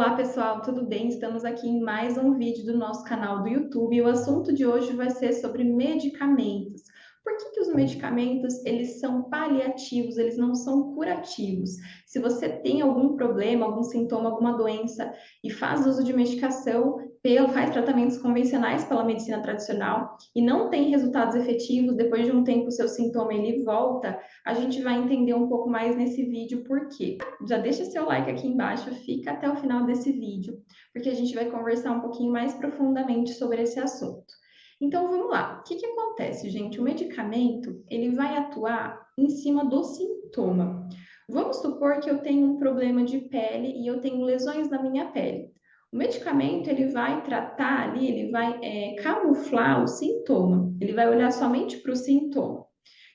Olá pessoal, tudo bem? Estamos aqui em mais um vídeo do nosso canal do YouTube e o assunto de hoje vai ser sobre medicamentos. Por que os medicamentos eles são paliativos, eles não são curativos? Se você tem algum problema, algum sintoma, alguma doença e faz uso de medicação, faz tratamentos convencionais pela medicina tradicional e não tem resultados efetivos, depois de um tempo o seu sintoma ele volta, a gente vai entender um pouco mais nesse vídeo por quê. Já deixa seu like aqui embaixo, fica até o final desse vídeo, porque a gente vai conversar um pouquinho mais profundamente sobre esse assunto. Então vamos lá. O que acontece, gente? O medicamento, ele vai atuar em cima do sintoma. Vamos supor que eu tenho um problema de pele e eu tenho lesões na minha pele. O medicamento, ele vai tratar ali, ele vai camuflar o sintoma. Ele vai olhar somente para o sintoma. O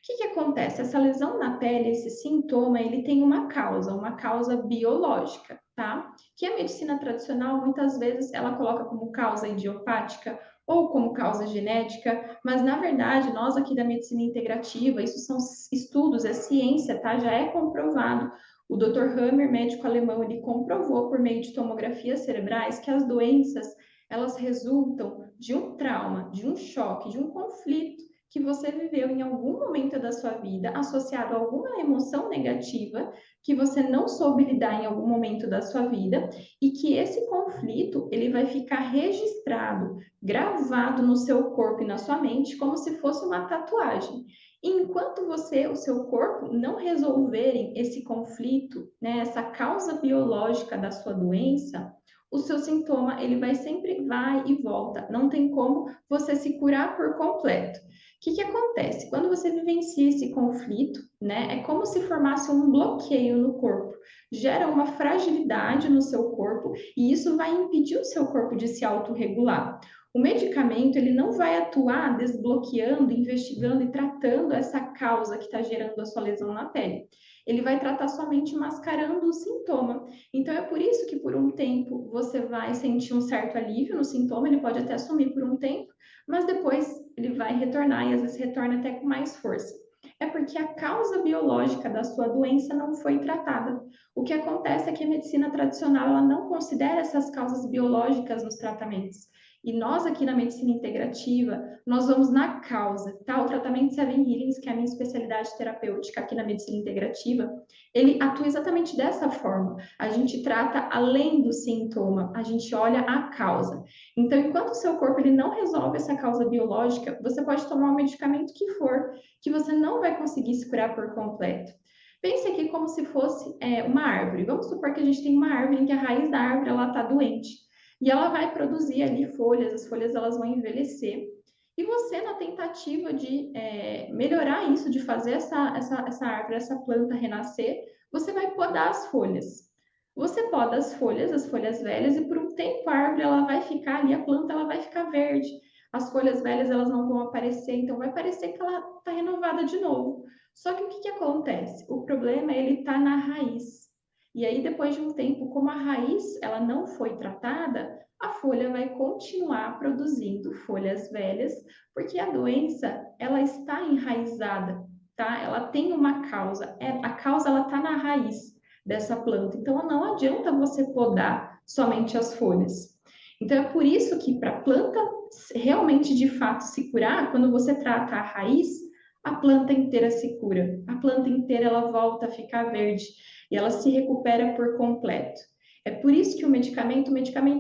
que acontece? Essa lesão na pele, esse sintoma, ele tem uma causa biológica, tá? Que a medicina tradicional, muitas vezes, ela coloca como causa idiopática ou como causa genética, mas na verdade, nós aqui da medicina integrativa, isso são estudos, é ciência, tá? Já é comprovado. O Dr. Hammer, médico alemão, ele comprovou por meio de tomografias cerebrais que as doenças, elas resultam de um trauma, de um choque, de um conflito que você viveu em algum momento da sua vida associado a alguma emoção negativa que você não soube lidar em algum momento da sua vida e que esse conflito ele vai ficar registrado, gravado no seu corpo e na sua mente como se fosse uma tatuagem. E enquanto o seu corpo não resolverem esse conflito, né, essa causa biológica da sua doença, o seu sintoma ele vai e volta. Não tem como você se curar por completo. O que acontece? Quando você vivencia esse conflito, né, é como se formasse um bloqueio no corpo, gera uma fragilidade no seu corpo e isso vai impedir o seu corpo de se autorregular. O medicamento ele não vai atuar desbloqueando, investigando e tratando essa causa que está gerando a sua lesão na pele. Ele vai tratar somente mascarando o sintoma. Então é por isso que por um tempo você vai sentir um certo alívio no sintoma, ele pode até sumir por um tempo, mas depois ele vai retornar e às vezes retorna até com mais força. É porque a causa biológica da sua doença não foi tratada. O que acontece é que a medicina tradicional ela não considera essas causas biológicas nos tratamentos. E nós aqui na medicina integrativa, nós vamos na causa, tá? O tratamento Seven Healings, que é a minha especialidade terapêutica aqui na medicina integrativa, ele atua exatamente dessa forma. A gente trata além do sintoma, a gente olha a causa. Então, enquanto o seu corpo ele não resolve essa causa biológica, você pode tomar o medicamento que for, que você não vai conseguir se curar por completo. Pense aqui como se fosse uma árvore. Vamos supor que a gente tem uma árvore em que a raiz da árvore ela está doente. E ela vai produzir ali folhas, as folhas elas vão envelhecer. E você, na tentativa de melhorar isso, de fazer essa árvore, essa planta renascer, você vai podar as folhas. Você poda as folhas velhas, e por um tempo a árvore ela vai ficar ali, a planta ela vai ficar verde. As folhas velhas elas não vão aparecer, então vai parecer que ela está renovada de novo. Só que o que acontece? O problema ele está na raiz. E aí depois de um tempo, como a raiz ela não foi tratada, a folha vai continuar produzindo folhas velhas, porque a doença ela está enraizada, tá? Ela tem uma causa, a causa ela está na raiz dessa planta. Então não adianta você podar somente as folhas. Então é por isso que para a planta realmente de fato se curar, quando você trata a raiz, a planta inteira se cura. A planta inteira ela volta a ficar verde e ela se recupera por completo. É por isso que o medicamento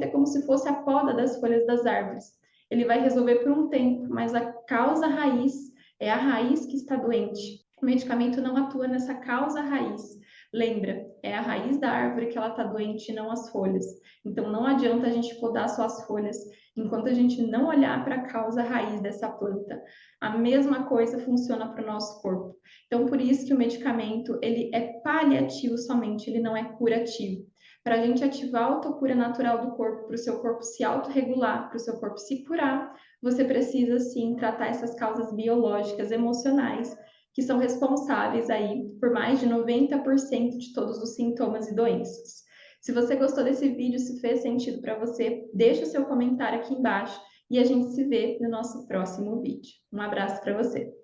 é como se fosse a poda das folhas das árvores. Ele vai resolver por um tempo, mas a causa raiz é a raiz que está doente. O medicamento não atua nessa causa raiz. Lembra, é a raiz da árvore que ela está doente, não as folhas. Então não adianta a gente podar só as folhas enquanto a gente não olhar para a causa raiz dessa planta. A mesma coisa funciona para o nosso corpo. Então por isso que o medicamento ele é paliativo somente, ele não é curativo. Para a gente ativar a autocura natural do corpo, para o seu corpo se autorregular, para o seu corpo se curar, você precisa sim tratar essas causas biológicas, emocionais, que são responsáveis aí por mais de 90% de todos os sintomas e doenças. Se você gostou desse vídeo, se fez sentido para você, deixa o seu comentário aqui embaixo e a gente se vê no nosso próximo vídeo. Um abraço para você!